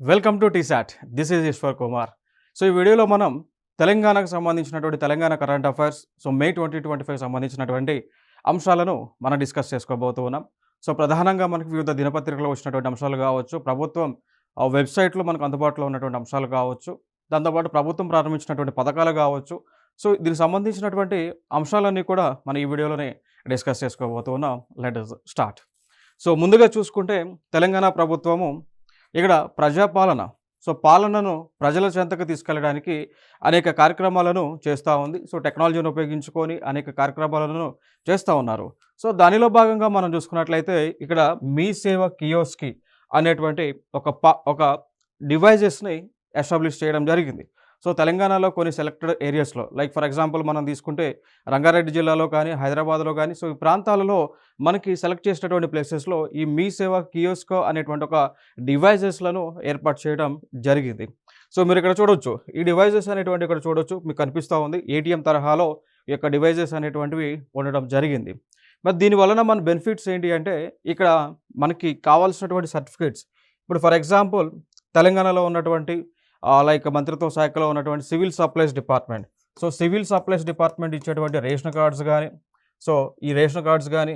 Welcome to TSAT. This is Eshwar Kumar. So ఈ వీడియోలో మనం తెలంగాణకు సంబంధించినటువంటి తెలంగాణ కరెంట్ అఫైర్స్ మే 2025 సంబంధించినటువంటి అంశాలను మనం డిస్కస్ చేసుకోబోతూ ఉన్నాం. సో ప్రధానంగా మనకు వివిధ దినపత్రికలో వచ్చినటువంటి అంశాలు కావచ్చు, ప్రభుత్వం వెబ్సైట్లో మనకు అందుబాటులో ఉన్నటువంటి అంశాలు కావచ్చు, దాంతోపాటు ప్రభుత్వం ప్రారంభించినటువంటి పథకాలు కావచ్చు. సో దీనికి సంబంధించినటువంటి అంశాలన్నీ కూడా మనం ఈ వీడియోలోనే డిస్కస్ చేసుకోబోతూ ఉన్నాం. Let us start. సో ముందుగా చూసుకుంటే తెలంగాణ ప్రభుత్వము ఇక్కడ ప్రజాపాలన, సో పాలనను ప్రజల చెంతకు తీసుకెళ్ళడానికి అనేక కార్యక్రమాలను చేస్తూ ఉంది. సో టెక్నాలజీని ఉపయోగించుకొని అనేక కార్యక్రమాలను చేస్తూ ఉన్నారు. సో దానిలో భాగంగా మనం చూసుకున్నట్లయితే ఇక్కడ మీ సేవ కియోస్కి అనేటువంటి ఒక డివైజెస్ని ఎస్టాబ్లిష్ చేయడం జరిగింది. సో తెలంగాణలో కొన్ని సెలెక్టెడ్ ఏరియాస్లో, లైక్ ఫర్ ఎగ్జాంపుల్ మనం తీసుకుంటే రంగారెడ్డి జిల్లాలో కానీ, హైదరాబాద్లో కానీ, సో ఈ ప్రాంతాలలో మనకి సెలెక్ట్ చేసినటువంటి ప్లేసెస్లో ఈ మీ సేవ కియోస్కో అనేటువంటి ఒక డివైజెస్లను ఏర్పాటు చేయడం జరిగింది. సో మీరు ఇక్కడ చూడొచ్చు, ఈ డివైజెస్ అనేటువంటి ఇక్కడ చూడొచ్చు, మీకు కనిపిస్తూ ఉంది. ఏటీఎం తరహాలో ఈ యొక్క డివైజెస్ అనేటువంటివి ఉండడం జరిగింది. మరి దీని వలన మన బెనిఫిట్స్ ఏంటి అంటే, ఇక్కడ మనకి కావాల్సినటువంటి సర్టిఫికేట్స్, ఇప్పుడు ఫర్ ఎగ్జాంపుల్ తెలంగాణలో ఉన్నటువంటి లైక్ మంత్రిత్వ శాఖలో ఉన్నటువంటి civil supplies department, so civil supplies department ఇచ్చేటువంటి రేషన్ కార్డ్స్ కానీ, సో ఈ రేషన్ కార్డ్స్ కానీ,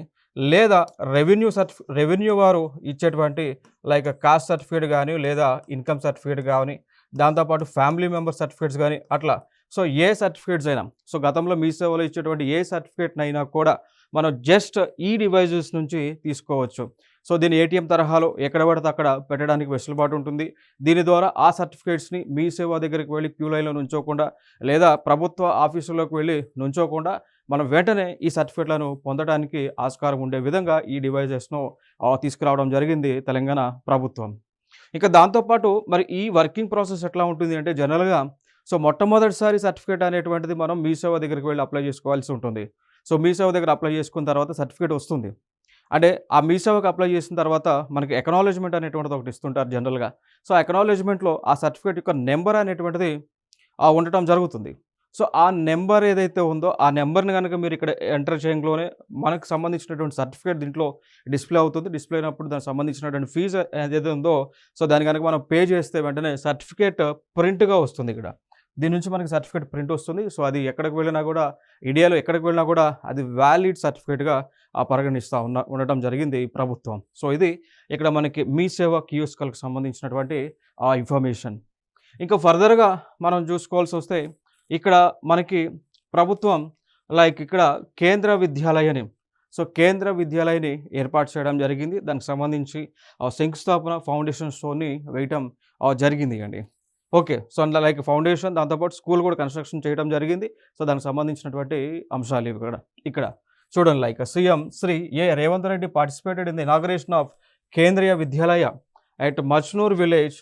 లేదా రెవెన్యూ వారు ఇచ్చేటువంటి లైక్ కాస్ట్ సర్టిఫికేట్ కానీ, లేదా ఇన్కమ్ సర్టిఫికేట్ కానీ, దాంతోపాటు ఫ్యామిలీ మెంబర్ సర్టిఫికేట్స్ కానీ, అట్లా సో ఏ సర్టిఫికేట్స్ అయినా, సో గతంలో మీ సేవలో ఇచ్చేటువంటి ఏ సర్టిఫికేట్నైనా కూడా మనం జస్ట్ ఈ డివైజెస్ నుంచి తీసుకోవచ్చు. సో దీని ఏటీఎం తరహాలో ఎక్కడ పడితే అక్కడ పెట్టడానికి వెసులుబాటు ఉంటుంది. దీని ద్వారా ఆ సర్టిఫికేట్స్ని మీ సేవ దగ్గరికి వెళ్ళి క్యూ లైన్లో నుంచోకుండా, లేదా ప్రభుత్వ ఆఫీసుల్లోకి వెళ్ళి నుంచోకుండా మనం వెంటనే ఈ సర్టిఫికేట్లను పొందడానికి ఆస్కారం ఉండే విధంగా ఈ డివైజెస్ను తీసుకురావడం జరిగింది తెలంగాణ ప్రభుత్వం. ఇక దాంతోపాటు మరి ఈ వర్కింగ్ ప్రాసెస్ ఎట్లా ఉంటుంది అంటే, జనరల్గా సో మొట్టమొదటిసారి సర్టిఫికేట్ అనేటువంటిది మనం మీ సేవ దగ్గరికి వెళ్ళి అప్లై చేసుకోవాల్సి ఉంటుంది. సో మీ సేవ దగ్గర అప్లై చేసుకున్న తర్వాత సర్టిఫికేట్ వస్తుంది. అంటే ఆ మీ సేవకు అప్లై చేసిన తర్వాత మనకి ఎకనాలజ్మెంట్ అనేటువంటిది ఒకటి ఇస్తుంటారు జనరల్గా. సో ఎకనాలజ్మెంట్లో ఆ సర్టిఫికేట్ యొక్క నెంబర్ అనేటువంటిది ఉండటం జరుగుతుంది. సో ఆ నెంబర్ ఏదైతే ఉందో ఆ నెంబర్ని కనుక మీరు ఇక్కడ ఎంటర్ చేయడంలోనే మనకు సంబంధించినటువంటి సర్టిఫికేట్ దీంట్లో డిస్ప్లే అవుతుంది. డిస్ప్లే అయినప్పుడు దానికి సంబంధించినటువంటి ఫీజు ఏదైతే ఉందో, సో దాన్ని కనుక మనం పే చేస్తే వెంటనే సర్టిఫికేట్ ప్రింట్గా వస్తుంది. ఇక్కడ దీని నుంచి మనకి సర్టిఫికేట్ ప్రింట్ వస్తుంది. సో అది ఎక్కడికి వెళ్ళినా కూడా, ఇండియాలో ఎక్కడికి వెళ్ళినా కూడా అది వ్యాలిడ్ సర్టిఫికేట్గా పరిగణిస్తూ ఉండటం జరిగింది ఈ ప్రభుత్వం. సో ఇది ఇక్కడ మనకి మీ సేవ కియోస్కల్కి సంబంధించినటువంటి ఇన్ఫర్మేషన్. ఇంకా ఫర్దర్గా మనం చూసుకోవాల్సి వస్తే, ఇక్కడ మనకి ప్రభుత్వం లైక్ ఇక్కడ కేంద్ర విద్యాలయని ఏర్పాటు చేయడం జరిగింది. దానికి సంబంధించి శంకుస్థాపన ఫౌండేషన్ స్టోన్ని వేయటం జరిగింది అండి. ఓకే. సో అందులో లైక్ ఫౌండేషన్, దాంతోపాటు స్కూల్ కూడా కన్స్ట్రక్షన్ చేయడం జరిగింది. సో దానికి సంబంధించినటువంటి అంశాలు ఇవి కూడా ఇక్కడ చూడండి. Like CM Shri Revanth Reddy participated in the inauguration of Kendriya Vidyalaya at Machnoor village,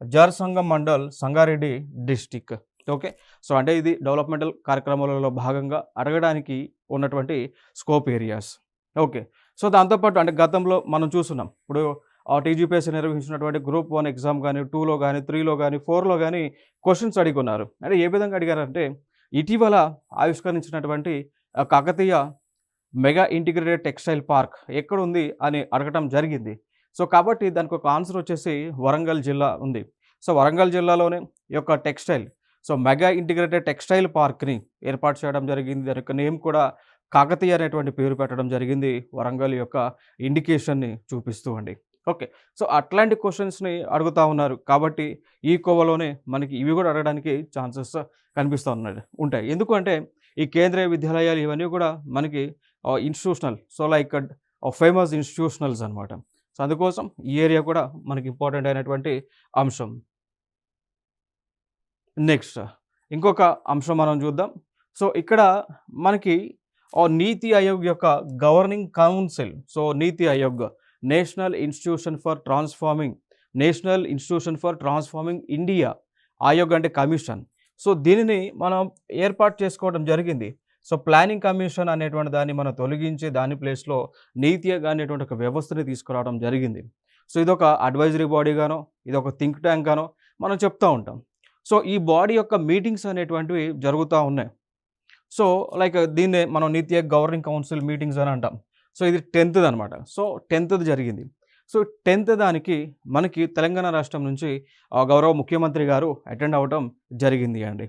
Jharasangam mandal, Sangareddy district. Okay. So అంటే ఇది డెవలప్మెంటల్ కార్యక్రమాలలో భాగంగా అడగడానికి ఉన్నటువంటి స్కోప్ ఏరియాస్. ఓకే. సో దాంతోపాటు అంటే గతంలో మనం చూస్తున్నాం, ఇప్పుడు టీజీపీఎస్సీ నిర్వహించినటువంటి గ్రూప్ 1 ఎగ్జామ్ కానీ, 2లో కానీ, 3లో కానీ, 4లో కానీ క్వశ్చన్స్ అడుగున్నారు. అంటే ఏ విధంగా అడిగారంటే, ఇటీవల ఆవిష్కరించినటువంటి Kakatiya mega integrated textile park ఎక్కడుంది అని అడగటం జరిగింది. సో కాబట్టి దానికి ఒక ఆన్సర్ వచ్చేసి వరంగల్ జిల్లా ఉంది. సో వరంగల్ జిల్లాలోనే ఈ యొక్క textile, so mega integrated textile పార్క్ని ఏర్పాటు చేయడం జరిగింది. దాని యొక్క నేమ్ కూడా కాకతీయ అనేటువంటి పేరు పెట్టడం జరిగింది, వరంగల్ యొక్క ఇండికేషన్ని చూపిస్తూ అండి. ఓకే. సో అట్లాంటి క్వశ్చన్స్ని అడుగుతూ ఉన్నారు. కాబట్టి ఈ కోవలోనే మనకి ఇవి కూడా అడగడానికి ఛాన్సెస్ కనిపిస్తూ ఉంటాయి. ఎందుకు అంటే ఈ కేంద్రీయ విద్యాలయాలు ఇవన్నీ కూడా మనకి ఇన్స్టిట్యూషనల్, సో లైక్ ఫేమస్ ఇన్స్టిట్యూషనల్స్ అనమాట. సో అందుకోసం ఈ ఏరియా కూడా మనకి ఇంపార్టెంట్ అయినటువంటి అంశం. నెక్స్ట్ ఇంకొక అంశం మనం చూద్దాం. సో ఇక్కడ మనకి నీతి ఆయోగ్ యొక్క governing council, so NITI Aayog national institution for transforming India, Aayog అంటే కమిషన్. సో దీనిని మనం ఏర్పాటు చేసుకోవడం జరిగింది. సో ప్లానింగ్ కమిషన్ అనేటువంటి దాన్ని మనం తొలగించి దాని ప్లేస్లో నీతి ఆయోగ్ అనేటువంటి ఒక వ్యవస్థని తీసుకురావడం జరిగింది. సో ఇదొక అడ్వైజరీ బాడీగానో, ఇదొక థింక్ ట్యాంక్ గానో మనం చెప్తూ ఉంటాం. సో ఈ బాడీ యొక్క మీటింగ్స్ అనేటువంటివి జరుగుతూ ఉన్నాయి. సో లైక్ దీన్నే మనం నీతి ఆయోగ్ గవర్నింగ్ కౌన్సిల్ మీటింగ్స్ అని అంటాం. సో ఇది 10th అనమాట. సో 10th జరిగింది. సో 10th దానికి మనకి తెలంగాణ రాష్ట్రం నుంచి గౌరవ ముఖ్యమంత్రి గారు అటెండ్ అవ్వటం జరిగింది అండి.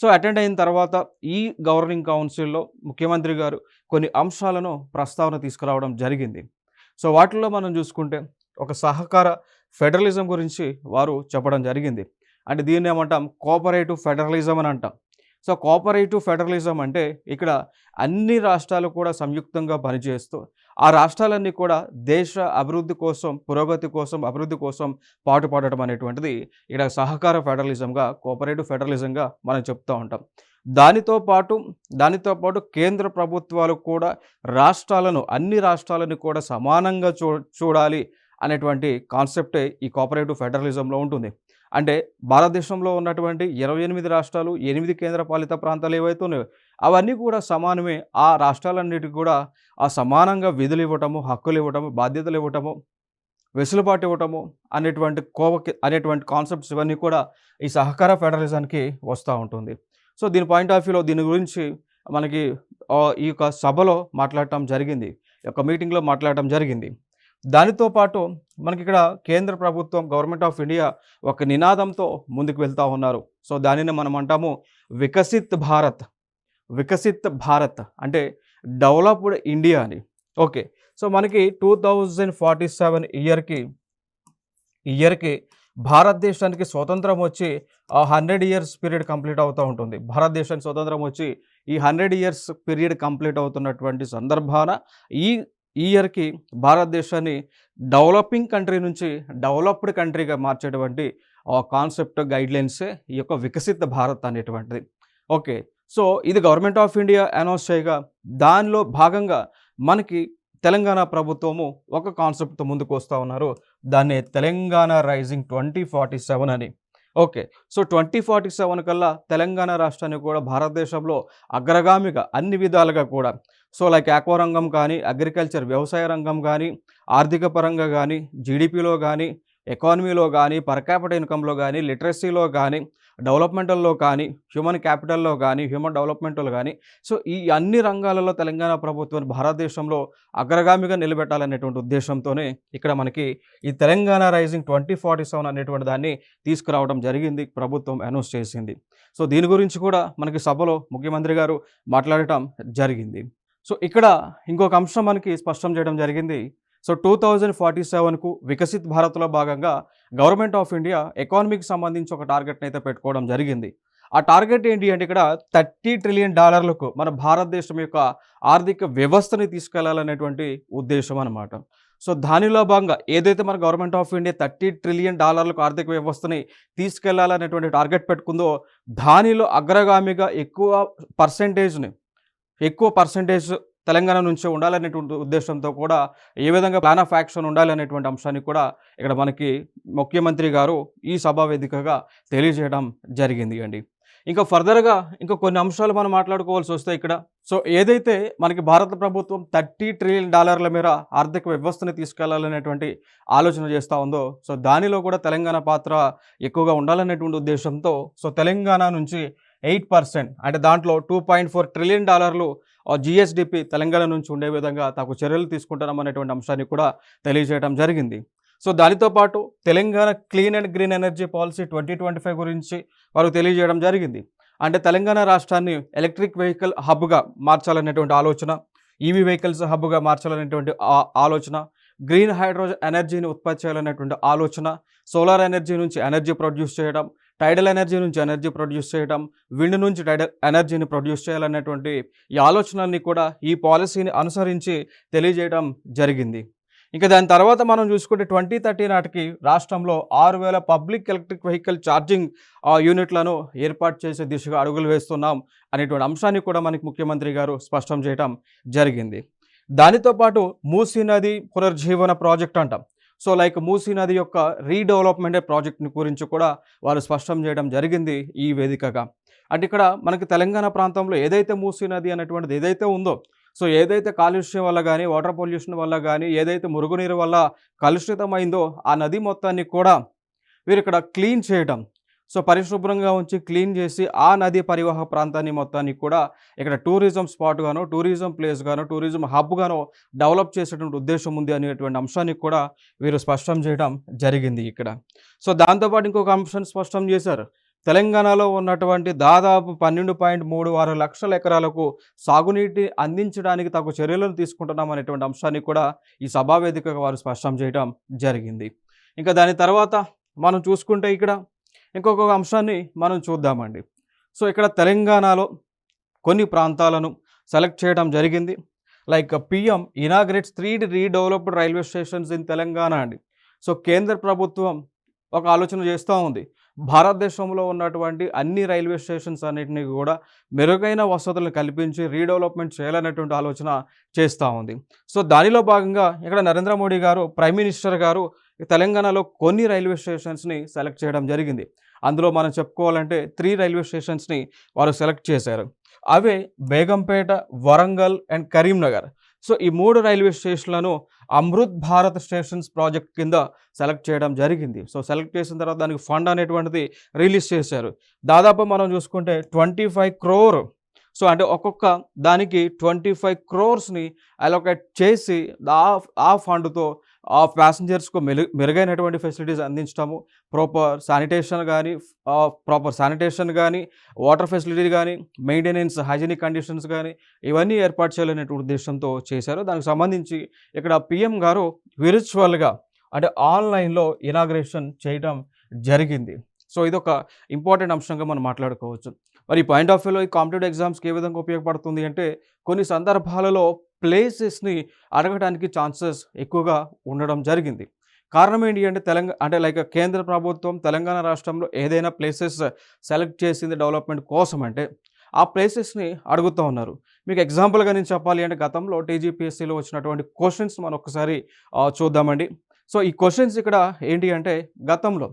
సో అటెండ్ అయిన తర్వాత ఈ గవర్నింగ్ కౌన్సిల్‌లో ముఖ్యమంత్రి గారు కొన్ని అంశాలను ప్రస్తావన తీసుకురావడం జరిగింది. సో వాటిల్లో మనం చూసుకుంటే ఒక సహకార ఫెడరలిజం గురించి వారు చెప్పడం జరిగింది. అంటే దీన్ని ఏమంటాం కోఆపరేటివ్ ఫెడరలిజం అని అంటాం. సో కోఆపరేటివ్ ఫెడరలిజం అంటే ఇక్కడ అన్ని రాష్ట్రాలు కూడా సంయుక్తంగా పనిచేస్తూ ఆ రాష్ట్రాలన్నీ కూడా దేశ అభివృద్ధి కోసం, పురోగతి కోసం, అభివృద్ధి కోసం పాటుపడటం అనేటువంటిది ఇక్కడ సహకార ఫెడరలిజంగా, కోఆపరేటివ్ ఫెడరలిజంగా మనం చెప్తూ ఉంటాం. దానితో పాటు కేంద్ర ప్రభుత్వాలు కూడా అన్ని రాష్ట్రాలను కూడా సమానంగా చూడాలి అనేటువంటి కాన్సెప్టే ఈ కోఆపరేటివ్ ఫెడరలిజంలో ఉంటుంది. అంటే భారతదేశంలో ఉన్నటువంటి 28 రాష్ట్రాలు, 8 కేంద్ర పాలిత ప్రాంతాలు ఏవైతే ఉన్నాయో అవన్నీ కూడా సమానమే. ఆ రాష్ట్రాలన్నిటికి కూడా సమానంగా విధులు ఇవ్వటము, హక్కులు ఇవ్వటము, బాధ్యతలు ఇవ్వటము, వెసులుబాటు ఇవ్వటము అనేటువంటి కాన్సెప్ట్స్ ఇవన్నీ కూడా ఈ సహకార ఫెడరలిజానికి వస్తూ ఉంటుంది. సో దీని పాయింట్ ఆఫ్ వ్యూలో దీని గురించి మనకి ఈ యొక్క సభలో మాట్లాడటం జరిగింది. ఈ యొక్క మీటింగ్‌లో మాట్లాడటం జరిగింది. దానితో పాటు మనకిక్కడ కేంద్ర ప్రభుత్వం గవర్నమెంట్ ఆఫ్ ఇండియా ఒక నినాదంతో ముందుకు వెళ్తూ ఉన్నారు. సో దానిని మనం అంటాము వికసిత్ భారత్. వికసిత్ భారత్ అంటే డెవలప్డ్ ఇండియా అని. ఓకే. సో మనకి 2047 ఇయర్‌కి భారతదేశానికి స్వతంత్రం వచ్చి 100 ఇయర్స్ పీరియడ్ కంప్లీట్ అవుతూ ఉంటుంది. భారతదేశానికి స్వతంత్రం వచ్చి ఈ 100 ఇయర్స్ పీరియడ్ కంప్లీట్ అవుతున్నటువంటి సందర్భాన ఈ ఇయర్‌కి భారతదేశాన్ని డెవలపింగ్ కంట్రీ నుంచి డెవలప్డ్ కంట్రీగా మార్చేటువంటి కాన్సెప్ట్ గైడ్లైన్సే ఈ యొక్క వికసిత భారత్ అనేటువంటిది. ఓకే. సో ఇది గవర్నమెంట్ ఆఫ్ ఇండియా అనౌన్స్ చేయగా దానిలో భాగంగా మనకి తెలంగాణ ప్రభుత్వము ఒక కాన్సెప్ట్‌తో ముందుకు వస్తూ ఉన్నారు. దాన్నే తెలంగాణ రైజింగ్ 2047 అని. ఓకే. సో 2047 కల్లా తెలంగాణ రాష్ట్రాన్ని కూడా భారతదేశంలో అగ్రగామిగా అన్ని విధాలుగా కూడా సో లైక్ ఆక్వా రంగం కానీ, అగ్రికల్చర్ వ్యవసాయ రంగం కానీ, ఆర్థిక పరంగా కానీ, జీడీపీలో కానీ, ఎకానమీలో కానీ, పర్ క్యాపిటల్ ఇన్కమ్‌లో కానీ, లిటరసీలో కానీ, డెవలప్మెంటల్లో కానీ, హ్యూమన్ క్యాపిటల్‌లో కానీ, హ్యూమన్ డెవలప్మెంట్‌లో కానీ సో ఈ అన్ని రంగాలలో తెలంగాణ ప్రభుత్వాన్ని భారతదేశంలో అగ్రగామిగా నిలబెట్టాలనేటువంటి ఉద్దేశంతోనే ఇక్కడ మనకి ఈ తెలంగాణ రైజింగ్ 2047 అనేటువంటి దాన్ని తీసుకురావడం జరిగింది. ప్రభుత్వం అనౌన్స్ చేసింది. సో దీని గురించి కూడా మనకి సభలో ముఖ్యమంత్రి గారు మాట్లాడటం జరిగింది. సో ఇక్కడ ఇంకొక అంశం మనకి స్పష్టం చేయడం జరిగింది. సో 2047కు వికసిత్ భారత్‌లో భాగంగా గవర్నమెంట్ ఆఫ్ ఇండియా ఎకానమీకి సంబంధించి ఒక టార్గెట్‌ని అయితే పెట్టుకోవడం జరిగింది. ఆ టార్గెట్ ఏంటి అంటే ఇక్కడ $30 ట్రిలియన్ మన భారతదేశం యొక్క ఆర్థిక వ్యవస్థని తీసుకెళ్లాలనేటువంటి ఉద్దేశం అన్నమాట. సో దానిలో భాగంగా ఏదైతే మన గవర్నమెంట్ ఆఫ్ ఇండియా $30 ట్రిలియన్ ఆర్థిక వ్యవస్థని తీసుకెళ్లాలనేటువంటి టార్గెట్ పెట్టుకుందో దానిలో అగ్రగామిగా ఎక్కువ పర్సెంటేజ్ తెలంగాణ నుంచే ఉండాలనేటువంటి ఉద్దేశంతో కూడా ఏ విధంగా ప్లాన్ ఆఫ్ యాక్షన్ ఉండాలనేటువంటి అంశాన్ని కూడా ఇక్కడ మనకి ముఖ్యమంత్రి గారు ఈ సభా వేదికగా తెలియజేయడం జరిగింది అండి. ఇంకా ఫర్దర్‌గా ఇంకా కొన్ని అంశాలు మనం మాట్లాడుకోవాల్సి వస్తే ఇక్కడ సో ఏదైతే మనకి భారత ప్రభుత్వం $30 ట్రిలియన్ మేర ఆర్థిక వ్యవస్థని తీసుకెళ్లాలనేటువంటి ఆలోచన చేస్తూ ఉందో సో దానిలో కూడా తెలంగాణ పాత్ర ఎక్కువగా ఉండాలనేటువంటి ఉద్దేశంతో సో తెలంగాణ నుంచి 8% అంటే దాంట్లో $2.4 ట్రిలియన్ జీఎస్డిపి తెలంగాణ నుంచి ఉండే విధంగా తాకు చర్యలు తీసుకుంటున్నామనేటువంటి అంశాన్ని కూడా తెలియజేయడం జరిగింది. సో దానితో పాటు Telangana clean and green energy policy 2025 గురించి వారు తెలియజేయడం జరిగింది. అంటే తెలంగాణ రాష్ట్రాన్ని ఎలక్ట్రిక్ వెహికల్ హబ్గా మార్చాలనేటువంటి ఆలోచన, ఈవీ వెహికల్స్ హబ్గా మార్చాలనేటువంటి ఆలోచన, గ్రీన్ హైడ్రోజన్ ఎనర్జీని ఉత్పత్తి చేయాలనేటువంటి ఆలోచన, సోలార్ ఎనర్జీ నుంచి ఎనర్జీ ప్రొడ్యూస్ చేయడం, టైడల్ ఎనర్జీ నుంచి ఎనర్జీ ప్రొడ్యూస్ చేయడం, విండ్ నుంచి టైడల్ ఎనర్జీని ప్రొడ్యూస్ చేయాలనేటువంటి ఈ ఆలోచనల్ని కూడా ఈ పాలసీని అనుసరించి తెలియజేయడం జరిగింది. ఇంకా దాని తర్వాత మనం చూసుకుంటే 2030 నాటికి రాష్ట్రంలో 6,000 పబ్లిక్ ఎలక్ట్రిక్ వెహికల్ ఛార్జింగ్ యూనిట్లను ఏర్పాటు చేసే దిశగా అడుగులు వేస్తున్నాం అనేటువంటి అంశాన్ని కూడా మనకి ముఖ్యమంత్రి గారు స్పష్టం చేయడం జరిగింది. దానితో పాటు మూసీ నది పునర్జీవన ప్రాజెక్ట్ అంటాం. సో లైక్ మూసీ నది యొక్క రీడెవలప్మెంట్ ప్రాజెక్ట్ని గురించి కూడా వారు స్పష్టం చేయడం జరిగింది ఈ వేదికగా. అంటే ఇక్కడ మనకి తెలంగాణ ప్రాంతంలో ఏదైతే మూసీ నది అనేటువంటిది ఏదైతే ఉందో సో ఏదైతే కాలుష్యం వల్ల కానీ, వాటర్ పొల్యూషన్ వల్ల కానీ, ఏదైతే మురుగునీరు వల్ల కలుషితమైందో ఆ నది మొత్తాన్ని కూడా వీరు ఇక్కడ క్లీన్ చేయడం, సో పరిశుభ్రంగా ఉంచి క్లీన్ చేసి ఆ నదీ పరివాహక ప్రాంతాన్ని మొత్తాన్ని కూడా ఇక్కడ టూరిజం స్పాట్గానో, టూరిజం ప్లేస్గానో, టూరిజం హబ్గానో డెవలప్ చేసేటువంటి ఉద్దేశం ఉంది అనేటువంటి అంశాన్ని కూడా వీరు స్పష్టం చేయడం జరిగింది ఇక్కడ. సో దాంతోపాటు ఇంకొక అంశాన్ని స్పష్టం చేశారు. తెలంగాణలో ఉన్నటువంటి దాదాపు 12.36 లక్షల ఎకరాలకు సాగునీటి అందించడానికి తగు చర్యలను తీసుకుంటున్నాం అనేటువంటి అంశాన్ని కూడా ఈ సభా వేదికగా వారు స్పష్టం చేయడం జరిగింది. ఇంకా దాని తర్వాత మనం చూసుకుంటే ఇక్కడ ఇంకొక అంశాన్ని మనం చూద్దామండి. సో ఇక్కడ తెలంగాణలో కొన్ని ప్రాంతాలను సెలెక్ట్ చేయడం జరిగింది. Like PM inaugurates 3 redeveloped railway stations in Telangana అండి. సో కేంద్ర ప్రభుత్వం ఒక ఆలోచన చేస్తూ ఉంది. భారతదేశంలో ఉన్నటువంటి అన్ని రైల్వే స్టేషన్స్ అన్నిటినీ కూడా మెరుగైన వసతులను కల్పించి రీడెవలప్మెంట్ చేయాలనేటువంటి ఆలోచన చేస్తూ ఉంది. సో దానిలో భాగంగా ఇక్కడ నరేంద్ర మోడీ గారు, ప్రైమ్ మినిస్టర్ గారు తెలంగాణలో కొన్ని రైల్వే స్టేషన్స్ని సెలెక్ట్ చేయడం జరిగింది. అందులో మనం చెప్పుకోవాలంటే 3 రైల్వే స్టేషన్స్ని వారు సెలెక్ట్ చేశారు. అవే బేగంపేట, వరంగల్ అండ్ కరీంనగర్. సో ఈ 3 రైల్వే స్టేషన్లను అమృత్ భారత్ స్టేషన్స్ ప్రాజెక్ట్ కింద సెలెక్ట్ చేయడం జరిగింది. సో సెలెక్ట్ చేసిన తర్వాత దానికి ఫండ్ అనేటువంటిది రిలీజ్ చేశారు. దాదాపు మనం చూసుకుంటే 25 crore. సో అంటే ఒక్కొక్క దానికి 25 crores అలొకేట్ చేసి ఆ ఫండ్తో ఆ ప్యాసింజర్స్కు మెరుగైనటువంటి ఫెసిలిటీస్ అందించడము, ప్రాపర్ శానిటేషన్ కానీ వాటర్ ఫెసిలిటీ కానీ మెయింటెనెన్స్ హైజీనిక్ కండిషన్స్ కానీ ఇవన్నీ ఏర్పాటు చేయాలనే ఉద్దేశంతో చేశారు. దానికి సంబంధించి ఇక్కడ పిఎం గారు విర్చువల్గా అంటే ఆన్లైన్లో ఇనాగ్రేషన్ చేయడం జరిగింది. సో ఇదొక ఇంపార్టెంట్ అంశంగా మనం మాట్లాడుకోవచ్చు. మరి ఈ పాయింట్ ఆఫ్ వ్యూలో ఈ కాంపిటేటివ్ ఎగ్జామ్స్కి ఏ విధంగా ఉపయోగపడుతుంది అంటే కొన్ని సందర్భాలలో ప్లేసెస్ని అడగడానికి ఛాన్సెస్ ఎక్కువగా ఉండడం జరిగింది. కారణం ఏంటి అంటే లైక్ కేంద్ర ప్రభుత్వం తెలంగాణ రాష్ట్రంలో ఏదైనా ప్లేసెస్ సెలెక్ట్ చేసింది డెవలప్మెంట్ కోసం అంటే ఆ ప్లేసెస్ని అడుగుతూ ఉన్నారు. మీకు ఎగ్జాంపుల్గా నేను చెప్పాలి అంటే గతంలో టీజీపీఎస్సీలో వచ్చినటువంటి క్వశ్చన్స్ మనం ఒకసారి చూద్దామండి. సో ఈ క్వశ్చన్స్ ఇక్కడ ఏంటి అంటే గతంలో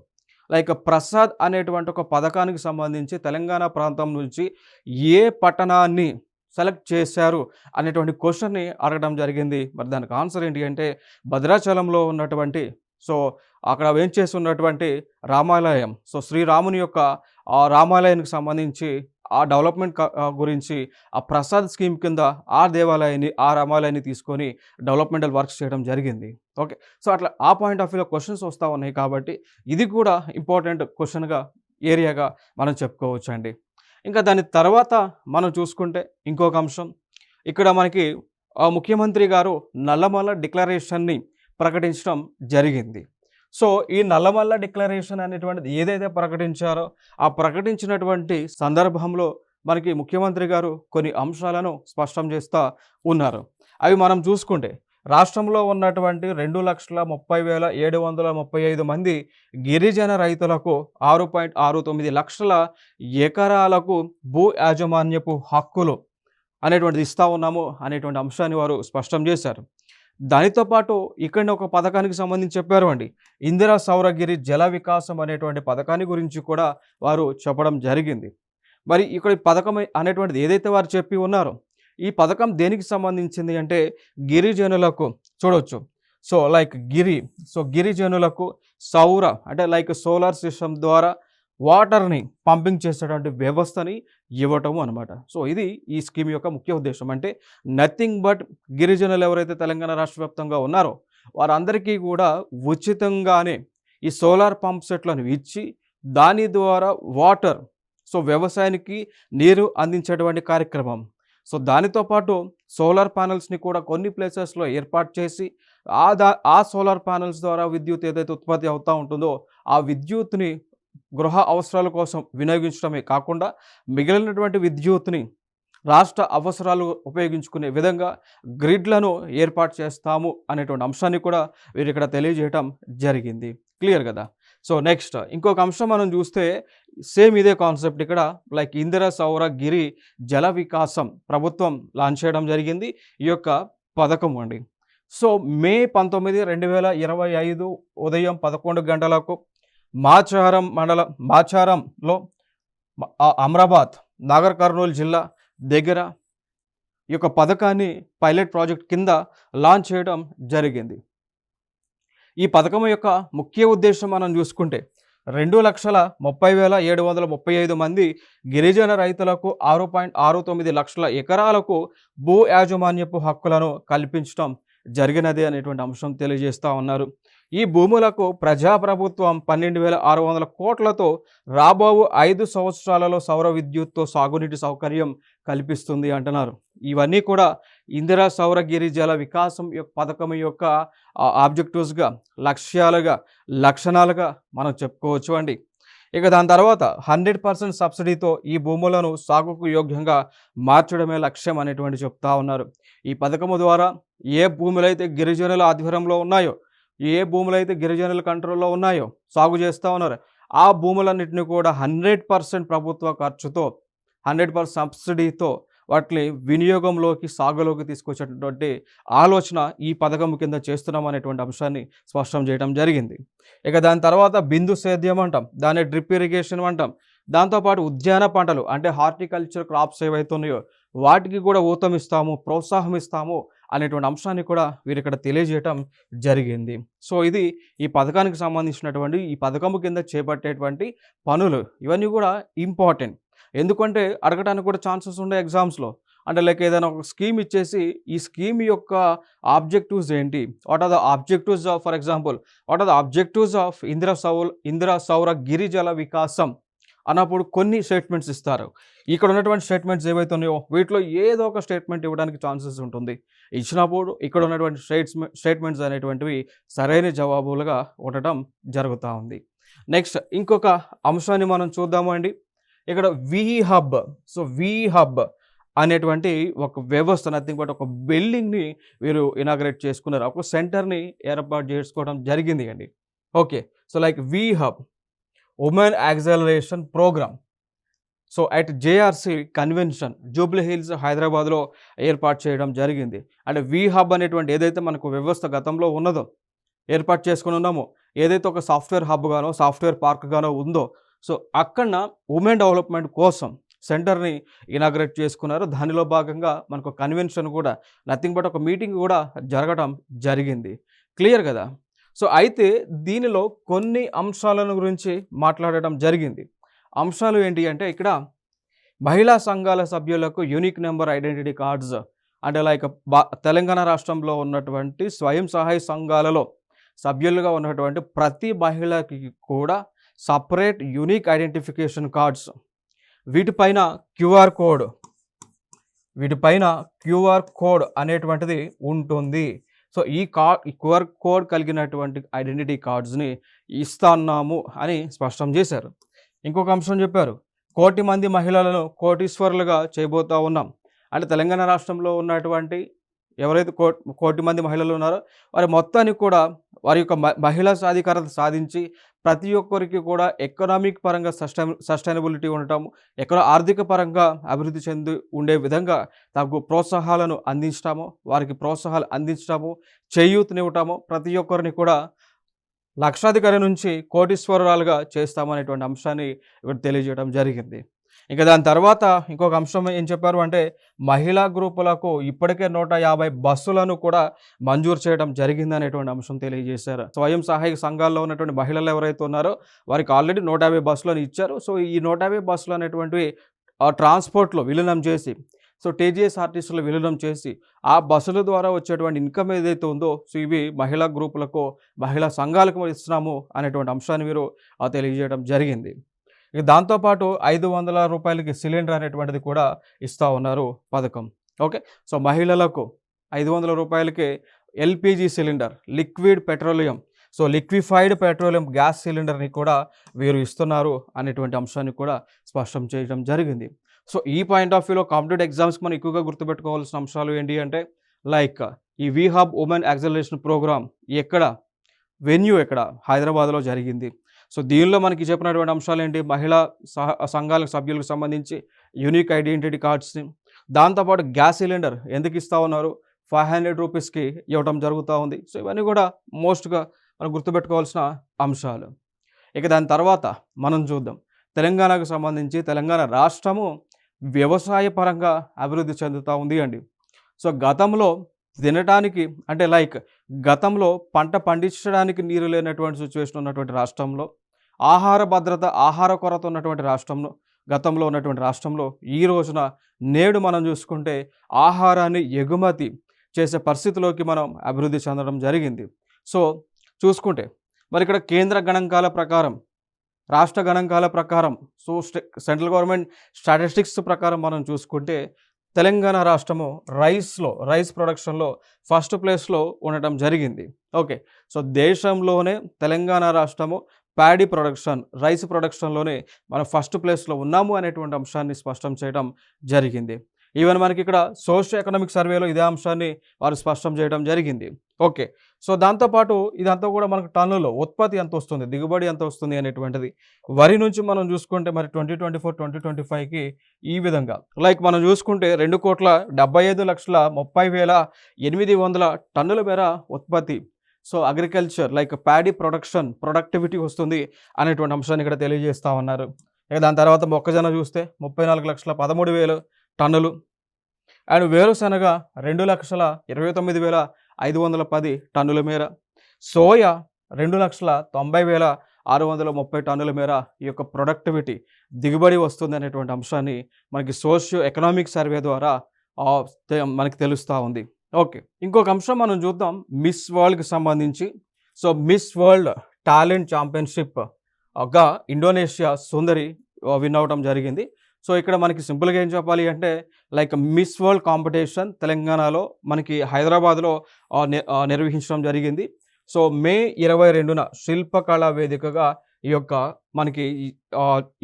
లైక్ ప్రసాద్ అనేటువంటి ఒక పథకానికి సంబంధించి తెలంగాణ ప్రాంతం నుంచి ఏ పట్టణాన్ని సెలెక్ట్ చేశారు అనేటువంటి క్వశ్చన్ని అడగడం జరిగింది. మరి దానికి ఆన్సర్ ఏంటి అంటే భద్రాచలంలో ఉన్నటువంటి సో అక్కడ వేంచేసి ఉన్నటువంటి రామాలయం. సో శ్రీరాముని యొక్క ఆ రామాలయానికి సంబంధించి ఆ డెవలప్మెంట్ గురించి ఆ ప్రసాద్ స్కీమ్ కింద ఆ రామాలయాన్ని తీసుకొని డెవలప్మెంటల్ వర్క్స్ చేయడం జరిగింది. ఓకే, సో అట్లా ఆ పాయింట్ ఆఫ్ వ్యూలో క్వశ్చన్స్ వస్తూ ఉన్నాయి కాబట్టి ఇది కూడా ఇంపార్టెంట్ క్వశ్చన్గా ఏరియాగా మనం చెప్పుకోవచ్చు అండి. ఇంకా దాని తర్వాత మనం చూసుకుంటే ఇంకొక అంశం ఇక్కడ మనకి ముఖ్యమంత్రి గారు నల్లమల డిక్లరేషన్ని ప్రకటించడం జరిగింది. సో ఈ నల్లమల్ల డిక్లరేషన్ అనేటువంటిది ఏదైతే ప్రకటించారో ఆ ప్రకటించినటువంటి సందర్భంలో మనకి ముఖ్యమంత్రి గారు కొన్ని అంశాలను స్పష్టం చేస్తూ ఉన్నారు. అవి మనం చూసుకుంటే రాష్ట్రంలో ఉన్నటువంటి 2,30,735 మంది గిరిజన రైతులకు 6.69 లక్షల ఎకరాలకు భూ యాజమాన్యపు హక్కులు అనేటువంటిది ఇస్తూ ఉన్నాము అనేటువంటి అంశాన్ని వారు స్పష్టం చేశారు. దానితో పాటు ఇక్కడ ఒక పథకానికి సంబంధించి చెప్పారు అండి, ఇందిరా సౌరగిరి జల వికాసం అనేటువంటి పథకాన్ని గురించి కూడా వారు చెప్పడం జరిగింది. మరి ఇక్కడ పథకం అనేటువంటిది ఏదైతే వారు చెప్పి ఉన్నారో ఈ పథకం దేనికి సంబంధించింది అంటే గిరిజనులకు చూడవచ్చు. సో లైక్ గిరిజనులకు సౌర అంటే లైక్ సోలార్ సిస్టమ్ ద్వారా వాటర్ని పంపింగ్ చేసేటువంటి వ్యవస్థని ఇవ్వటము అనమాట. సో ఇది ఈ స్కీమ్ యొక్క ముఖ్య ఉద్దేశం. అంటే నథింగ్ బట్ గిరిజనులు ఎవరైతే తెలంగాణ రాష్ట్ర వ్యాప్తంగా ఉన్నారో వారందరికీ కూడా ఉచితంగానే ఈ సోలార్ పంప్ సెట్లను ఇచ్చి దాని ద్వారా వాటర్ సో వ్యవసాయానికి నీరు అందించేటువంటి కార్యక్రమం. సో దానితో పాటు సోలార్ ప్యానెల్స్ని కూడా కొన్ని ప్లేసెస్లో ఏర్పాటు చేసి ఆ సోలార్ ప్యానెల్స్ ద్వారా విద్యుత్ ఏదైతే ఉత్పత్తి అవుతూ ఉంటుందో ఆ విద్యుత్ని గృహ అవసరాల కోసం వినియోగించడమే కాకుండా మిగిలినటువంటి విద్యుత్ని రాష్ట్ర అవసరాలు ఉపయోగించుకునే విధంగా గ్రిడ్లను ఏర్పాటు చేస్తాము అనేటువంటి అంశాన్ని కూడా వీరు ఇక్కడ తెలియజేయటం జరిగింది. క్లియర్ కదా. సో నెక్స్ట్ ఇంకొక అంశం మనం చూస్తే సేమ్ ఇదే కాన్సెప్ట్ ఇక్కడ లైక్ ఇందిరా సౌర గిరి జల వికాసం ప్రభుత్వం లాంచ్ చేయడం జరిగింది ఈ యొక్క పథకం అండి. సో మే 19, 2025 ఉదయం 11 గంటలకు మాచారంలో అమరాబాద్ నాగర్ కర్నూలు జిల్లా దగ్గర ఈ యొక్క పథకాన్ని పైలట్ ప్రాజెక్ట్ కింద లాంచ్ చేయడం జరిగింది. ఈ పథకం యొక్క ముఖ్య ఉద్దేశం మనం చూసుకుంటే 2,30,735 మంది గిరిజన రైతులకు 6.69 లక్షల ఎకరాలకు భూ యాజమాన్యపు హక్కులను కల్పించడం జరిగినది అనేటువంటి అంశం తెలియజేస్తూ ఉన్నారు. ఈ భూములకు ప్రజాప్రభుత్వం 12,600 కోట్లతో రాబో 5 సంవత్సరాలలో సౌర విద్యుత్తో సాగునీటి సౌకర్యం కల్పిస్తుంది అంటున్నారు. ఇవన్నీ కూడా ఇందిరా సౌర గిరిజల వికాసం పథకం యొక్క ఆబ్జెక్టివ్స్గా, లక్ష్యాలుగా, లక్షణాలుగా మనం చెప్పుకోవచ్చు అండి. ఇక దాని తర్వాత 100% సబ్సిడీతో ఈ భూములను సాగుకు యోగ్యంగా మార్చడమే లక్ష్యం అనేటువంటి చెప్తా ఉన్నారు. ఈ పథకము ద్వారా ఏ భూములైతే గిరిజనుల ఆధ్వర్యంలో ఉన్నాయో, ఏ భూములైతే గిరిజనుల కంట్రోల్లో ఉన్నాయో సాగు చేస్తూ ఉన్నారు, ఆ భూములన్నింటినీ కూడా 100% ప్రభుత్వ ఖర్చుతో, 100% సబ్సిడీతో వాటిని వినియోగంలోకి, సాగులోకి తీసుకొచ్చేటటువంటి ఆలోచన ఈ పథకం కింద చేస్తున్నాం అనేటువంటి అంశాన్ని స్పష్టం చేయడం జరిగింది. ఇక దాని తర్వాత బిందు సేద్యం అంటాం, దాన్ని డ్రిప్ ఇరిగేషన్ అంటాం. దాంతోపాటు ఉద్యాన పంటలు అంటే హార్టికల్చర్ క్రాప్స్ ఏవైతే ఉన్నాయో వాటికి కూడా ఊతమిస్తాము, ప్రోత్సాహం ఇస్తాము అనేటువంటి అంశాన్ని కూడా వీరు ఇక్కడ తెలియజేయటం జరిగింది. సో ఇది ఈ పథకానికి సంబంధించినటువంటి, ఈ పథకం కింద చేపట్టేటువంటి పనులు ఇవన్నీ కూడా ఇంపార్టెంట్. ఎందుకంటే అడగడానికి కూడా ఛాన్సెస్ ఉండే ఎగ్జామ్స్లో. అంటే లైక్ ఏదైనా ఒక స్కీమ్ ఇచ్చేసి ఈ స్కీమ్ యొక్క ఆబ్జెక్టివ్స్ ఏంటి, what are the objectives of, for example what are the objectives of Indira సౌర గిరిజల వికాసం అన్నప్పుడు కొన్ని స్టేట్మెంట్స్ ఇస్తారు. ఇక్కడ ఉన్నటువంటి స్టేట్మెంట్స్ ఏవైతే ఉన్నాయో వీటిలో ఏదో ఒక స్టేట్మెంట్ ఇవ్వడానికి ఛాన్సెస్ ఉంటుంది. ఇచ్చినప్పుడు ఇక్కడ ఉన్నటువంటి స్టేట్మెంట్స్ అనేటువంటివి సరైన జవాబులుగా ఉండటం జరుగుతూ ఉంది. నెక్స్ట్ ఇంకొక అంశాన్ని మనం చూద్దాము అండి. ఇక్కడ VE hub. So VE hub అనేటువంటి ఒక వ్యవస్థ, నథింగ్ బట్ ఒక బిల్డింగ్ని వీరు ఇనాగ్రేట్ చేసుకున్నారు, ఒక సెంటర్ని ఏర్పాటు చేసుకోవడం జరిగింది అండి. ఓకే, సో లైక్ విఈ Hub women acceleration programme. So at JRC convention Jubilee Hills హైదరాబాద్లో ఏర్పాటు చేయడం జరిగింది. అంటే వి హబ్ అనేటువంటి ఏదైతే మనకు వ్యవస్థ గతంలో ఉన్నదో, ఏర్పాటు చేసుకుని ఉన్నామో, ఏదైతే ఒక సాఫ్ట్వేర్ హబ్ గానో, సాఫ్ట్వేర్ పార్క్ గానో ఉందో, సో అక్కడ ఉమెన్ డెవలప్మెంట్ కోసం సెంటర్ని ఇనాగ్రేట్ చేసుకున్నారు. దానిలో భాగంగా మనకు కన్వెన్షన్ కూడా, నథింగ్ బట్ ఒక మీటింగ్ కూడా జరగడం జరిగింది. క్లియర్ కదా. సో అయితే దీనిలో కొన్ని అంశాలను గురించి మాట్లాడటం జరిగింది. అంశాలు ఏంటి అంటే ఇక్కడ మహిళా సంఘాల సభ్యులకు యూనిక్ నెంబర్ ఐడెంటిటీ కార్డ్స్, అంటే లైక్ తెలంగాణ రాష్ట్రంలో ఉన్నటువంటి స్వయం సహాయ సంఘాలలో సభ్యులుగా ఉన్నటువంటి ప్రతి మహిళకి కూడా సపరేట్ యూనిక్ ఐడెంటిఫికేషన్ కార్డ్స్, వీటిపైన క్యూఆర్ కోడ్ అనేటువంటిది ఉంటుంది. సో ఈ క్యూఆర్ కోడ్ కలిగినటువంటి ఐడెంటిటీ కార్డ్స్ని ఇస్తున్నాము అని స్పష్టం చేశారు. ఇంకొక అంశం చెప్పారు, 1 కోటి మంది మహిళలను కోటీశ్వరులుగా చేయబోతూ ఉన్నాం. అంటే తెలంగాణ రాష్ట్రంలో ఉన్నటువంటి ఎవరైతే 1 కోటి మంది మహిళలు ఉన్నారో వారి మొత్తానికి కూడా వారి యొక్క మహిళా సాధికారత సాధించి ప్రతి ఒక్కరికి కూడా ఎకనామిక్ పరంగా సస్టైనబిలిటీ ఉండటము, ఆర్థిక పరంగా అభివృద్ధి చెంది ఉండే విధంగా తగు ప్రోత్సాహాలను అందించటము, వారికి ప్రోత్సాహాలు అందించటము, చేయూతనివ్వటము, ప్రతి ఒక్కరిని కూడా లక్షాధికారి నుంచి కోటీశ్వరాలుగా చేస్తామనేటువంటి అంశాన్ని ఇక్కడ తెలియజేయడం జరిగింది. ఇంకా దాని తర్వాత ఇంకొక అంశం ఏం చెప్పారు అంటే మహిళా గ్రూపులకు ఇప్పటికే 150 బస్సులను కూడా మంజూరు చేయడం జరిగింది అనేటువంటి అంశం తెలియజేశారు. స్వయం సహాయక సంఘాల్లో ఉన్నటువంటి మహిళలు ఎవరైతే ఉన్నారో వారికి ఆల్రెడీ 150 బస్సులను ఇచ్చారు. సో ఈ 150 బస్సులు అనేటువంటివి ట్రాన్స్పోర్ట్లో విలీనం చేసి, సో టీజీఎస్ఆర్టీసీలో విలీనం చేసి ఆ బస్సుల ద్వారా వచ్చేటువంటి ఇన్కమ్ ఏదైతే ఉందో, సో ఇవి మహిళా గ్రూపులకు, మహిళా సంఘాలకు ఇస్తున్నాము అనేటువంటి అంశాన్ని మీరు తెలియజేయడం జరిగింది. ఇక దాంతోపాటు 500 రూపాయలకి సిలిండర్ అనేటువంటిది కూడా ఇస్తూ ఉన్నారు పథకం. ఓకే, సో మహిళలకు 500 రూపాయలకి LPG cylinder, liquid petroleum, so liquefied petroleum gas సిలిండర్ని కూడా వీరు ఇస్తున్నారు అనేటువంటి అంశాన్ని కూడా స్పష్టం చేయడం జరిగింది. సో ఈ పాయింట్ ఆఫ్ వ్యూలో కాంపిటేటివ్ ఎగ్జామ్స్కి మనం ఎక్కువగా గుర్తుపెట్టుకోవాల్సిన అంశాలు ఏంటి అంటే లైక్ ఈ వి Hub women acceleration programme venue ఎక్కడ, హైదరాబాద్లో జరిగింది. సో దీనిలో మనకి చెప్పినటువంటి అంశాలు ఏంటి, మహిళా సంఘాలకు సభ్యులకు సంబంధించి యూనిక్ ఐడెంటిటీ కార్డ్స్ని, దాంతోపాటు గ్యాస్ సిలిండర్ ఎందుకు ఇస్తూ ఉన్నారు, 500 రూపీస్కి ఇవ్వడం జరుగుతూ ఉంది. సో ఇవన్నీ కూడా మోస్ట్గా మనం గుర్తుపెట్టుకోవాల్సిన అంశాలు. ఇక దాని తర్వాత మనం చూద్దాం, తెలంగాణకు సంబంధించి తెలంగాణ రాష్ట్రము వ్యవసాయ పరంగా అభివృద్ధి చెందుతూ ఉంది అండి. సో గతంలో తినడానికి అంటే లైక్ గతంలో పంట పండించడానికి నీరు లేనటువంటి సిచ్యువేషన్ ఉన్నటువంటి రాష్ట్రంలో ఆహార భద్రత, ఆహార కొరత ఉన్నటువంటి రాష్ట్రంలో, గతంలో ఉన్నటువంటి రాష్ట్రంలో ఈ రోజున నేడు మనం చూసుకుంటే ఆహారాన్ని ఎగుమతి చేసే పరిస్థితిలోకి మనం అభివృద్ధి చెందడం జరిగింది. సో చూసుకుంటే మరి ఇక్కడ కేంద్ర గణాంకాల ప్రకారం, రాష్ట్ర గణాంకాల ప్రకారం, సో సెంట్రల్ గవర్నమెంట్ స్టాటిస్టిక్స్ ప్రకారం మనం చూసుకుంటే తెలంగాణ రాష్ట్రము రైస్ ప్రొడక్షన్లో ఫస్ట్ ప్లేస్లో ఉండటం జరిగింది. ఓకే, సో దేశంలోనే తెలంగాణ రాష్ట్రము ప్యాడీ ప్రొడక్షన్, రైస్ ప్రొడక్షన్లోనే మనం ఫస్ట్ ప్లేస్లో ఉన్నాము అనేటువంటి అంశాన్ని స్పష్టం చేయడం జరిగింది. ఈవెన్ మనకి ఇక్కడ సోషియో ఎకనామిక్ సర్వేలో ఇదే అంశాన్ని వారు స్పష్టం చేయడం జరిగింది. ఓకే, సో దాంతోపాటు ఇదంతా కూడా మనకు టన్నులో ఉత్పత్తి ఎంత వస్తుంది, దిగుబడి ఎంత వస్తుంది అనేటువంటిది వరి నుంచి మనం చూసుకుంటే మరి 2024-2025కి ఈ విధంగా లైక్ మనం చూసుకుంటే 2,75,30,800 టన్నుల మేర ఉత్పత్తి, so agriculture like paddy productivity వస్తుంది అనేటువంటి అంశాన్ని ఇక్కడ తెలియజేస్తూ ఉన్నారు. ఇక దాని తర్వాత మొక్కజొన్న చూస్తే 34,13,000 టన్నులు, అండ్ వేరుశనగ 2,29,510 టన్నుల మేర, సోయా 2,90,630 టన్నుల మేర ఈ యొక్క ప్రొడక్టివిటీ దిగుబడి వస్తుంది అనేటువంటి అంశాన్ని మనకి సోషియో ఎకనామిక్ సర్వే ద్వారా మనకి తెలుస్తూ ఉంది. ఓకే, ఇంకొక అంశం మనం చూద్దాం మిస్ వరల్డ్కి సంబంధించి. సో మిస్ వరల్డ్ టాలెంట్ ఛాంపియన్షిప్గా ఇండోనేషియా సుందరి విన్ అవడం జరిగింది. సో ఇక్కడ మనకి సింపుల్గా ఏం చెప్పాలి అంటే లైక్ మిస్ వరల్డ్ కాంపిటీషన్ తెలంగాణలో మనకి హైదరాబాద్లో నిర్వహించడం జరిగింది. సో మే 22న శిల్పకళా వేదికగా ఈ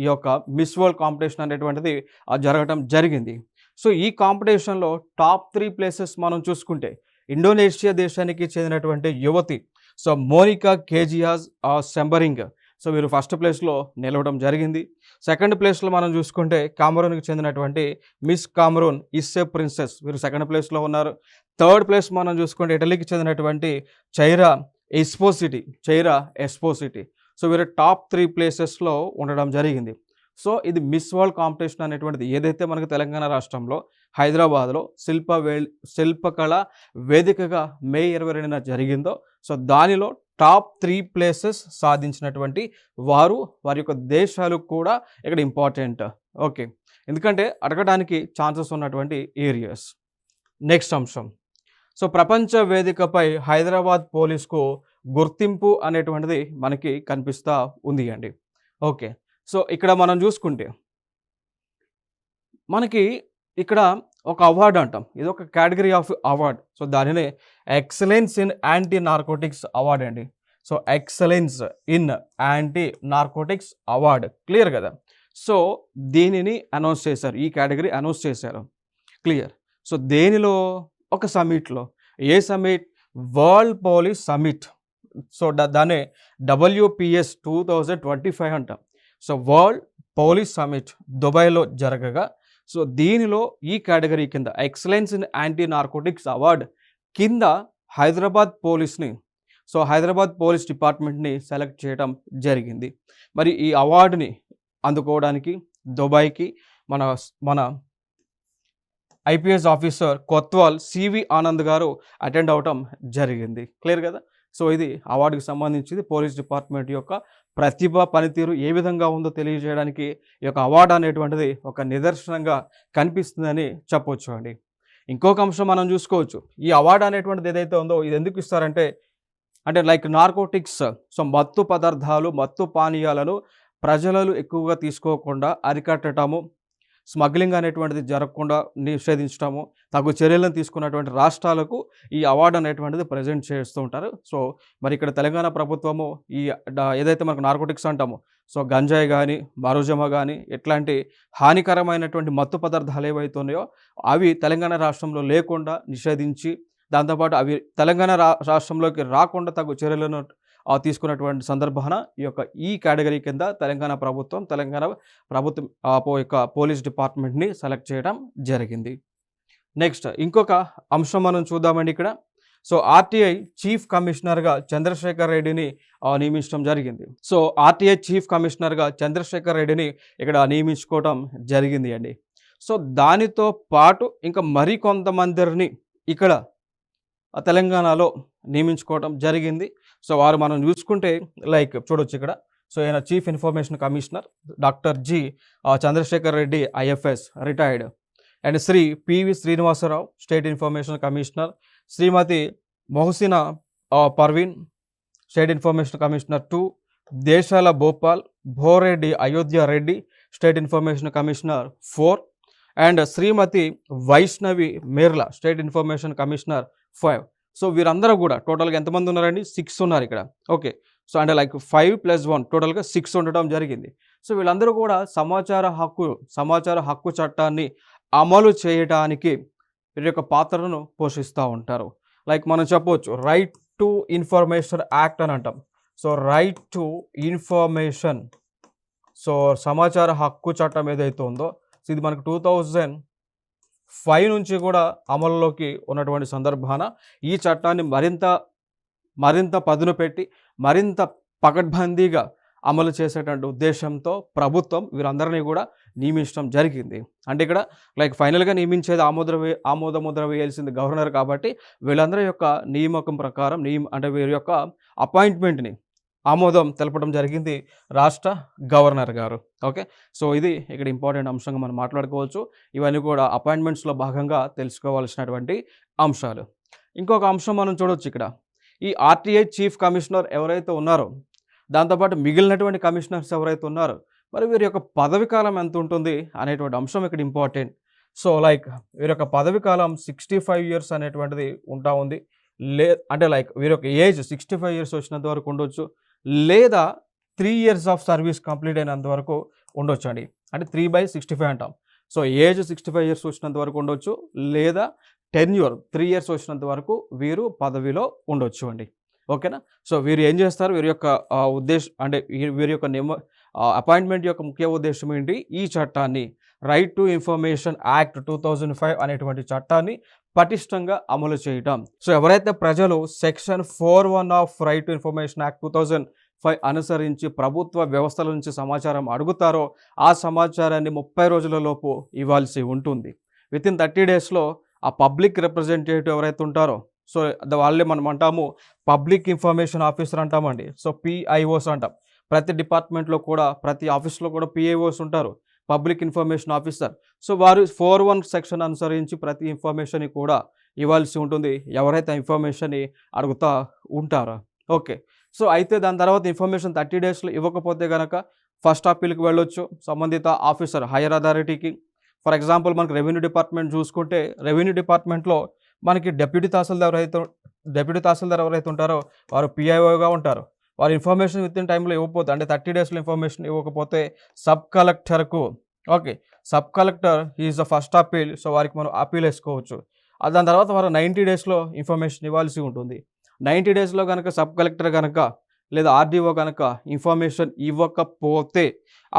యొక్క మిస్ వరల్డ్ కాంపిటీషన్ అనేటువంటిది జరగటం జరిగింది. సో ఈ కాంపిటీషన్లో టాప్ 3 ప్లేసెస్ మనం చూసుకుంటే ఇండోనేషియా దేశానికి చెందినటువంటి యువతి సో మోనికా కేజియాజ్ సెంబరింగ్, సో వీరు ఫస్ట్ ప్లేస్లో నిలవడం జరిగింది. సెకండ్ ప్లేస్లో మనం చూసుకుంటే కామరూన్కి చెందినటువంటి మిస్ కామరూన్ ఇస్సే ప్రిన్సెస్, వీరు సెకండ్ ప్లేస్లో ఉన్నారు. థర్డ్ ప్లేస్ మనం చూసుకుంటే ఇటలీకి చెందినటువంటి చైరా ఎస్పోసిటీ, సో వీరు టాప్ 3 ప్లేసెస్లో ఉండడం జరిగింది. సో ఇది మిస్ వరల్డ్ కాంపిటీషన్ అనేటువంటిది ఏదైతే మనకు తెలంగాణ రాష్ట్రంలో హైదరాబాద్లో శిల్పకళ వేదికగా మే 22న జరిగిందో, సో దానిలో టాప్ 3 ప్లేసెస్ సాధించినటువంటి వారి యొక్క దేశాలు కూడా ఇక్కడ ఇంపార్టెంట్. ఓకే, ఎందుకంటే అడగడానికి ఛాన్సెస్ ఉన్నటువంటి ఏరియాస్. నెక్స్ట్ అంశం, సో ప్రపంచ వేదికపై హైదరాబాద్ పోలీస్కు గుర్తింపు అనేటువంటిది మనకి కనిపిస్తూ ఉంది అండి. ఓకే, సో ఇక్కడ మనం చూసుకుంటే మనకి ఇక్కడ ఒక అవార్డు అంటాం, ఇది ఒక కేటగిరీ ఆఫ్ అవార్డ్. సో దానినే excellence in anti narcotics award అండి. So excellence in anti narcotics award, clear కదా. సో దీనిని అనౌన్స్ చేశారు, ఈ కేటగిరీ అనౌన్స్ చేశారు, క్లియర్. సో దేనిలో ఒక సమిట్లో, ఏ summit, world police summit. So దాన్ని WPS 2025 అంటాం. సో వరల్డ్ పోలీస్ సమిట్ దుబాయ్లో జరగగా, సో దీనిలో ఈ కేటగిరీ కింద excellence in anti narcotics award కింద హైదరాబాద్ పోలీస్ డిపార్ట్మెంట్ని సెలెక్ట్ చేయడం జరిగింది. మరి ఈ అవార్డుని అందుకోవడానికి దుబాయ్కి మన IPS officer Kotwal CV Anand గారు అటెండ్ అవటం జరిగింది, క్లియర్ కదా. సో ఇది అవార్డుకి సంబంధించింది. పోలీస్ డిపార్ట్మెంట్ యొక్క ప్రతిభ, పనితీరు ఏ విధంగా ఉందో తెలియజేయడానికి ఈ యొక్క అవార్డు అనేటువంటిది ఒక నిదర్శనంగా కనిపిస్తుందని చెప్పొచ్చు అండి. ఇంకొక అంశం మనం చూసుకోవచ్చు, ఈ అవార్డు అనేటువంటిది ఏదైతే ఉందో ఇది ఎందుకు ఇస్తారంటే లైక్ నార్కోటిక్స్, సో మత్తు పదార్థాలు, మత్తు పానీయాలను ప్రజలు ఎక్కువగా తీసుకోకుండా అరికట్టడము, స్మగ్లింగ్ అనేటువంటిది జరగకుండా నిషేధించడము, తగు చర్యలను తీసుకున్నటువంటి రాష్ట్రాలకు ఈ అవార్డు అనేటువంటిది ప్రజెంట్ చేస్తూ ఉంటారు. సో మరి ఇక్కడ తెలంగాణ ప్రభుత్వము ఈ ఏదైతే మనకు నార్కోటిక్స్ అంటామో, సో గంజాయి కానీ, మరోజమ కానీ, ఇట్లాంటి హానికరమైనటువంటి మత్తు పదార్థాలు ఏవైతే ఉన్నాయో అవి తెలంగాణ రాష్ట్రంలో లేకుండా నిషేధించి, దాంతోపాటు అవి తెలంగాణ రాష్ట్రంలోకి రాకుండా తగు చర్యలను తీసుకున్నటువంటి సందర్భాన ఈ కేటగిరీ కింద తెలంగాణ ప్రభుత్వం యొక్క పోలీస్ డిపార్ట్మెంట్ని సెలెక్ట్ చేయడం జరిగింది. నెక్స్ట్ ఇంకొక అంశం మనం చూద్దామండి ఇక్కడ. సో RTI చీఫ్ కమిషనర్గా చంద్రశేఖర్ రెడ్డిని నియమించడం జరిగింది. సో RTI చీఫ్ కమిషనర్గా చంద్రశేఖర్ రెడ్డిని ఇక్కడ నియమించుకోవడం జరిగింది అండి. సో దానితో పాటు ఇంకా మరికొంతమందిని ఇక్కడ తెలంగాణలో నియమించుకోవడం జరిగింది. సో వారు మనం చూసుకుంటే లైక్ చూడొచ్చు ఇక్కడ సో ఈయన chief information commissioner. Doctor G Chandrasekhar Reddy IFS retired. And Shri P V Srinivasarao state information commissioner. Shrimati Mohsina Parveen state information commissioner 2. Desala Bhopal Boreddy Ayodhya Reddy state information commissioner 4. And Shrimati Vaishnavi Merla state information commissioner 5. So వీరందరూ కూడా టోటల్గా ఎంతమంది ఉన్నారండి? 6 ఉన్నారు ఇక్కడ. ఓకే, సో అంటే లైక్ 5 + 1 టోటల్గా 6 ఉండటం జరిగింది. సో వీళ్ళందరూ కూడా సమాచార హక్కు చట్టాన్ని అమలు చేయడానికి వీరి యొక్క పాత్రను పోషిస్తూ ఉంటారు. లైక్ మనం చెప్పవచ్చు రైట్ టు ఇన్ఫర్మేషన్ యాక్ట్ అని అంటాం. So right to information, so సమాచార హక్కు చట్టం ఏదైతే ఉందో ఇది మనకు 2005 నుంచి కూడా అమలులోకి ఉన్నటువంటి సందర్భాన ఈ చట్టాన్ని మరింత పదును పెట్టి మరింత పకడ్బందీగా అమలు చేసేటువంటి ఉద్దేశంతో ప్రభుత్వం వీరందరినీ కూడా నియమించడం జరిగింది. అంటే ఇక్కడ లైక్ ఫైనల్గా నియమించేది ఆమోద ముద్ర వేయాల్సింది గవర్నర్ కాబట్టి వీళ్ళందరి యొక్క నియామకం ప్రకారం అంటే వీరి యొక్క అపాయింట్మెంట్ని ఆమోదం తెలపడం జరిగింది రాష్ట్ర గవర్నర్ గారు. ఓకే, సో ఇది ఇక్కడ ఇంపార్టెంట్ అంశంగా మనం మాట్లాడుకోవచ్చు. ఇవన్నీ కూడా అపాయింట్మెంట్స్లో భాగంగా తెలుసుకోవాల్సినటువంటి అంశాలు. ఇంకొక అంశం మనం చూడవచ్చు ఇక్కడ, ఈ ఆర్టీఐ చీఫ్ కమిషనర్ ఎవరైతే ఉన్నారో దాంతోపాటు మిగిలినటువంటి కమిషనర్స్ ఎవరైతే ఉన్నారో మరి వీరి యొక్క పదవి కాలం ఎంత ఉంటుంది అనేటువంటి అంశం ఇక్కడ ఇంపార్టెంట్. సో లైక్ వీరి యొక్క పదవి కాలం 65 years అనేటువంటిది ఉంటా ఉంది. అంటే లైక్ వీరి యొక్క ఏజ్ 65 years వచ్చినంత వరకు ఉండొచ్చు, లేదా 3 years ఆఫ్ సర్వీస్ కంప్లీట్ అయినంత వరకు ఉండొచ్చు అండి. అంటే 3/65 అంటాం. సో ఏజ్ 65 years వచ్చినంత వరకు ఉండొచ్చు, లేదా టెన్యూర్ 3 years వచ్చినంత వరకు వీరు పదవిలో ఉండొచ్చు అండి. ఓకేనా? సో వీరు ఏం చేస్తారు, వీరి యొక్క ఉద్దేశం అంటే వీరి యొక్క అపాయింట్మెంట్ యొక్క ముఖ్య ఉద్దేశం ఏంటి, ఈ చట్టాన్ని రైట్ టు ఇన్ఫర్మేషన్ యాక్ట్ 2005 అనేటువంటి చట్టాన్ని పటిష్టంగా అమలు చేయటం. సో ఎవరైతే ప్రజలు section 4(1) of right to information act 2005 అనుసరించి ప్రభుత్వ వ్యవస్థల నుంచి సమాచారం అడుగుతారో ఆ సమాచారాన్ని 30 రోజులలోపు ఇవ్వాల్సి ఉంటుంది. వితిన్ 30 daysలో ఆ పబ్లిక్ రిప్రజెంటేటివ్ ఎవరైతే ఉంటారో సో వాళ్ళే మనం అంటాము పబ్లిక్ ఇన్ఫర్మేషన్ ఆఫీసర్ అంటామండి. సో పిఐఓస్ అంటాం. ప్రతి డిపార్ట్మెంట్లో కూడా ప్రతి ఆఫీస్లో కూడా పిఐఓస్ ఉంటారు, పబ్లిక్ ఇన్ఫర్మేషన్ ఆఫీసర్. సో వారు 4(1) సెక్షన్ అనుసరించి ప్రతి ఇన్ఫర్మేషన్ని కూడా ఇవ్వాల్సి ఉంటుంది ఎవరైతే ఇన్ఫర్మేషన్ని అడుగుతూ ఉంటారో. ఓకే, సో అయితే దాని తర్వాత ఇన్ఫర్మేషన్ 30 daysలో ఇవ్వకపోతే కనుక ఫస్ట్ అప్పీల్కి వెళ్ళొచ్చు సంబంధిత ఆఫీసర్ హైయర్ అథారిటీకి. ఫర్ ఎగ్జాంపుల్ మనకు రెవెన్యూ డిపార్ట్మెంట్ చూసుకుంటే రెవెన్యూ డిపార్ట్మెంట్లో మనకి డెప్యూటీ తహసీల్దార్ ఎవరైతే ఉంటారో వారు పిఐఓగా ఉంటారు. వారు ఇన్ఫర్మేషన్ వితిన్ టైంలో ఇవ్వకపోతే అంటే 30 daysలో ఇన్ఫర్మేషన్ ఇవ్వకపోతే సబ్ కలెక్టర్కు, okay, sub collector is the first appeal. So వారికి మనం అప్పీల్ వేసుకోవచ్చు. దాని తర్వాత వారు 90 daysలో ఇన్ఫర్మేషన్ ఇవ్వాల్సి ఉంటుంది. 90 daysలో కనుక సబ్ కలెక్టర్ కనుక లేదా ఆర్డీఓ కనుక ఇన్ఫర్మేషన్ ఇవ్వకపోతే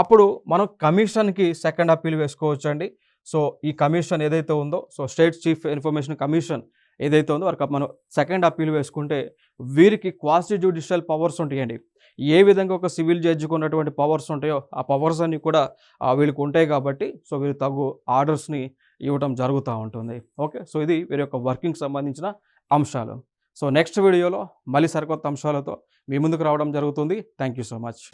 అప్పుడు మనం కమిషన్కి సెకండ్ అప్పీల్ వేసుకోవచ్చు అండి. సో ఈ కమిషన్ ఏదైతే ఉందో so state chief information commission ఏదైతే ఉందో వారికి మనం సెకండ్ అప్పీల్ వేసుకుంటే వీరికి క్వాసి జ్యుడిషియల్ పవర్స్ ఉంటాయండి. ఏ విధంగా ఒక సివిల్ జడ్జికి ఉన్నటువంటి పవర్స్ ఉంటాయో ఆ పవర్స్ అన్నీ కూడా వీళ్ళకి ఉంటాయి కాబట్టి సో వీరు తగు ఆర్డర్స్ని ఇవ్వడం జరుగుతూ ఉంటుంది. ఓకే, సో ఇది వీరి యొక్క వర్కింగ్ సంబంధించిన అంశాలు. సో నెక్స్ట్ వీడియోలో మళ్ళీ సరికొత్త అంశాలతో మీ ముందుకు రావడం జరుగుతుంది. Thank you so much.